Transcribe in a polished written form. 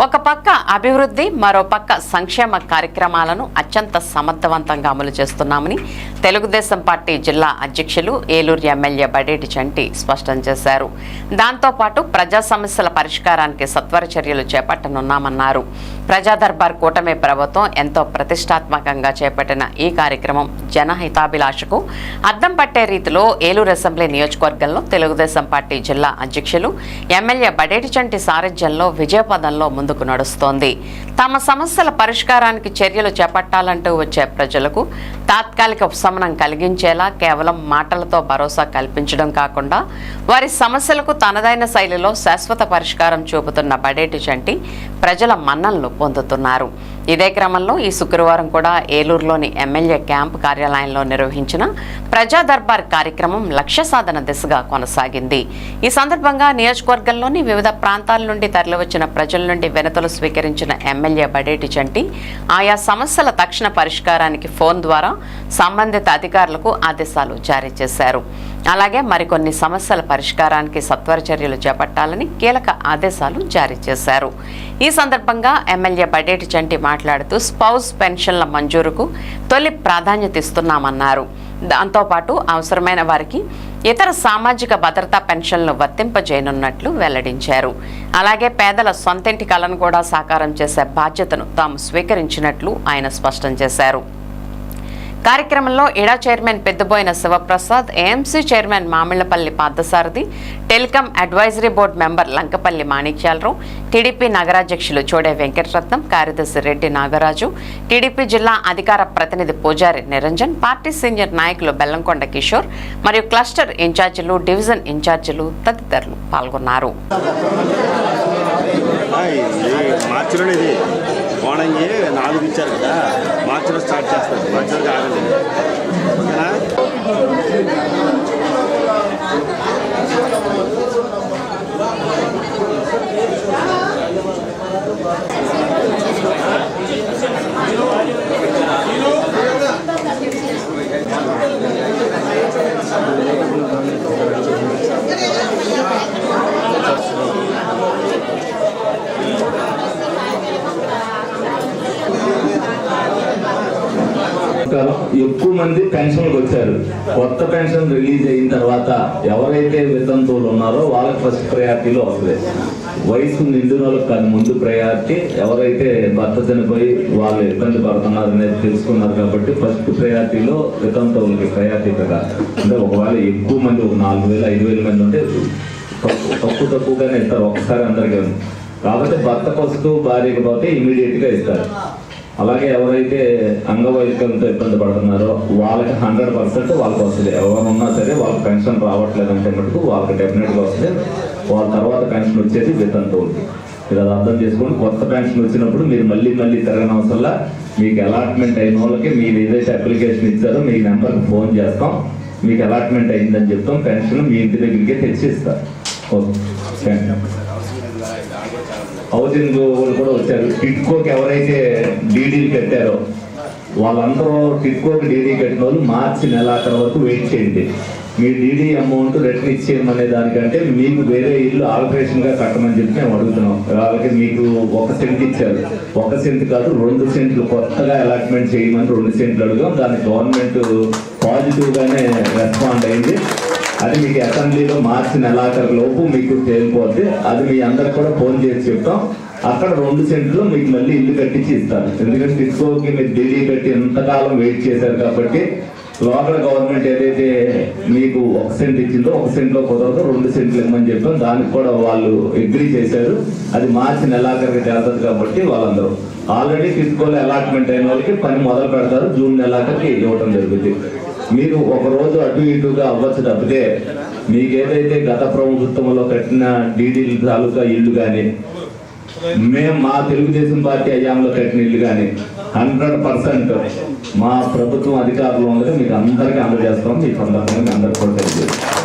ఒక పక్క అభివృద్ధి, మరో పక్క సంక్షేమ కార్యక్రమాలను అత్యంత సమర్థవంతంగా అమలు చేస్తున్నామని తెలుగుదేశం పార్టీ జిల్లా అధ్యక్షులు ఏలూరు ఎమ్మెల్యే బడేటి చంటి స్పష్టం చేశారు. దాంతోపాటు ప్రజా సమస్యల పరిష్కారానికి సత్వర చర్యలు చేపట్టనున్నామన్నారు. ప్రజా దర్బార్ కూటమి ప్రభుత్వం ఎంతో ప్రతిష్టాత్మకంగా చేపట్టిన ఈ కార్యక్రమం జనహితాభిలాషకు అద్దం పట్టే రీతిలో ఏలూరు అసెంబ్లీ నియోజకవర్గంలో తెలుగుదేశం పార్టీ జిల్లా అధ్యక్షులు ఎమ్మెల్యే బడేటి చంటి సారథ్యంలో విజయపదంలో ముందుకు నడుస్తోంది. తమ సమస్యల పరిష్కారానికి చర్యలు చేపట్టాలంటూ వచ్చే ప్రజలకు తాత్కాలిక ఉపశమనం కలిగించేలా కేవలం మాటలతో భరోసా కల్పించడం కాకుండా వారి సమస్యలకు తనదైన శైలిలో శాశ్వత పరిష్కారం చూపుతున్న బడేటి చంటి ప్రజల మన్ననలు పొందుతున్నారు. ఇదే క్రమంలో ఈ శుక్రవారం కూడా ఏలూరులోని ఎమ్మెల్యే క్యాంపు కార్యాలయంలో నిర్వహించిన ప్రజా దర్బార్ కార్యక్రమం లక్ష్య సాధన దిశగా కొనసాగింది. ఈ సందర్భంగా నియోజకవర్గంలోని వివిధ ప్రాంతాల నుండి తరలివచ్చిన ప్రజల నుండి వినతులు స్వీకరించిన ఎమ్మెల్యే బడేటి చంటి ఆయా సమస్యల తక్షణ పరిష్కారానికి ఫోన్ ద్వారా సంబంధిత అధికారులకు ఆదేశాలు జారీ చేశారు. అలాగే మరికొన్ని సమస్యల పరిష్కారానికి సత్వర చర్యలు చేపట్టాలని కీలక ఆదేశాలు జారీ చేశారు. ఈ సందర్భంగా ఎమ్మెల్యే బడేటి చంటి మాట్లాడుతూ స్పౌస్ పెన్షన్ల మంజూరుకు తొలి ప్రాధాన్యత ఇస్తున్నామన్నారు. దాంతోపాటు అవసరమైన వారికి ఇతర సామాజిక భద్రతా పెన్షన్లు వర్తింపజేయనున్నట్లు వెల్లడించారు. అలాగే పేదల సొంతింటి కలను కూడా సాకారం చేసే బాధ్యతను తాము స్వీకరించినట్లు ఆయన స్పష్టం చేశారు. కార్యక్రమంలో ఇడా chairman Peddaboyina Sivaprasad, AMC chairman Mamillapalli Parthasarathy, telecom advisory board member Lankapalli Manikyalarao, TDP నగరాధ్యక్షులు చోడే వెంకటరత్నం, కార్యదర్శి రెడ్డి నాగరాజు, టీడీపీ జిల్లా అధికార ప్రతినిధి పూజారి నిరంజన్, పార్టీ సీనియర్ నాయకులు బెల్లంకొండ కిషోర్ మరియు క్లస్టర్ ఇన్ఛార్జీలు, డివిజన్ ఇన్ఛార్జీలు తదితరులు పాల్గొన్నారు. కోణంగి 4 ఇచ్చారు కదా, మార్చిలో స్టార్ట్ చేస్తారు. మార్చిలో కాగండి ఎక్కువ మంది పెన్షన్లకు వచ్చారు. కొత్త పెన్షన్ రిలీజ్ అయిన తర్వాత ఎవరైతే వితంతువులు ఉన్నారో వాళ్ళకి ఫస్ట్ ప్రయారిటీలో వస్తుంది. వయసు నిండిన వాళ్ళకి కాదు ముందు ప్రయారిటీ. ఎవరైతే భర్త చనిపోయి వాళ్ళు ఇబ్బంది పడుతున్నారు అనేది తెలుసుకున్నారు కాబట్టి ఫస్ట్ ప్రయారిటీలో వితంతువులకి ప్రయారిటీ కదా. అంటే ఒకవేళ ఎక్కువ మంది 4,000 5,000 మంది ఉంటే తక్కువగానే ఇస్తారు ఒకసారి అందరికీ. కాబట్టి భర్తకు వస్తూ భార్యకి పోతే ఇమీడియట్గా ఇస్తారు. అలాగే ఎవరైతే అంగవైకల్యంతో ఇబ్బంది పడుతున్నారో వాళ్ళకి 100% వాళ్ళకి వస్తుంది. ఎవరున్నా సరే వాళ్ళకి పెన్షన్ రావట్లేదంటే మటుకు వాళ్ళకి డెఫినెట్గా వస్తుంది. వాళ్ళ తర్వాత పెన్షన్ వచ్చేది వితంతువులకి. మీరు అది అర్థం చేసుకొని కొత్త పెన్షన్ వచ్చినప్పుడు మీరు మళ్ళీ తిరగని అవసరంలా మీకు అలాట్మెంట్ అయిన వాళ్ళకి మీరు ఏదైతే అప్లికేషన్ ఇచ్చారో మీ నెంబర్కి ఫోన్ చేస్తాం, మీకు అలాట్మెంట్ అయిందని చెప్తాం, పెన్షన్ మీ ఇంటి దగ్గరికే తెచ్చిస్తారు. ఓకే, హౌసింగ్ వాళ్ళు కూడా వచ్చారు. టిట్కోకి ఎవరైతే డీడీలు కట్టారో వాళ్ళందరూ టిట్కోకి డీడీ కట్టిన వాళ్ళు మార్చి నెలాఖరు వరకు వెయిట్ చేయండి. మీ డీడీ అమౌంట్ రిటర్న్ ఇచ్చేయమనే దానికంటే మీకు వేరే ఇల్లు ఆల్టరేషన్గా కట్టమని చెప్పి మేము అడుగుతున్నాం. వాళ్ళకి మీకు 1 సెంట్ ఇచ్చారు. 1 సెంట్ కాదు 2 సెంట్లు కొత్తగా అలాట్మెంట్ చేయమని 2 సెంట్లు అడుగుతాం. దాన్ని గవర్నమెంట్ పాజిటివ్గానే రెస్పాండ్ అయింది. అది మీకు అసెంబ్లీలో మార్చి నెలాఖరు లోపు మీకు తేలిపోతే అది మీ అందరికి కూడా ఫోన్ చేసి చెప్తాం. అక్కడ 2 సెంట్లు మీకు మళ్ళీ ఇల్లు కట్టించి ఇస్తారు. ఎందుకంటే టిస్కోకి మీరు ఢిల్లీ కట్టి ఎంతకాలం వెయిట్ చేశారు కాబట్టి లోకల్ గవర్నమెంట్ ఏదైతే మీకు 1 సెంట్ ఇచ్చిందో 1 సెంట్లో కుదరదు 2 సెంట్లు ఇవ్వమని చెప్పాం. దానికి కూడా వాళ్ళు అగ్రీ చేశారు. అది మార్చి నెలాఖరికి చేస్తుంది కాబట్టి వాళ్ళందరూ ఆల్రెడీ టిస్కోలో అలాట్మెంట్ అయిన వాళ్ళకి పని మొదలు పెడతారు. జూన్ నెలాఖరికి ఇవ్వడం జరుగుతుంది. మీరు ఒక రోజు అటు ఇటుగా అవ్వచ్చు తప్పితే మీకు ఏదైతే గత ప్రభుత్వంలో కట్టిన డీడీల తాలూకా ఇల్లు కానీ మేము మా తెలుగుదేశం పార్టీ హయాంలో కట్టిన ఇల్లు కానీ 100% మా ప్రభుత్వం అధికారులు ఉండగా మీకు అందరికీ అందజేస్తాం. మీ సందర్భంగా అందరికీ కూడా తెలియజేస్తాం.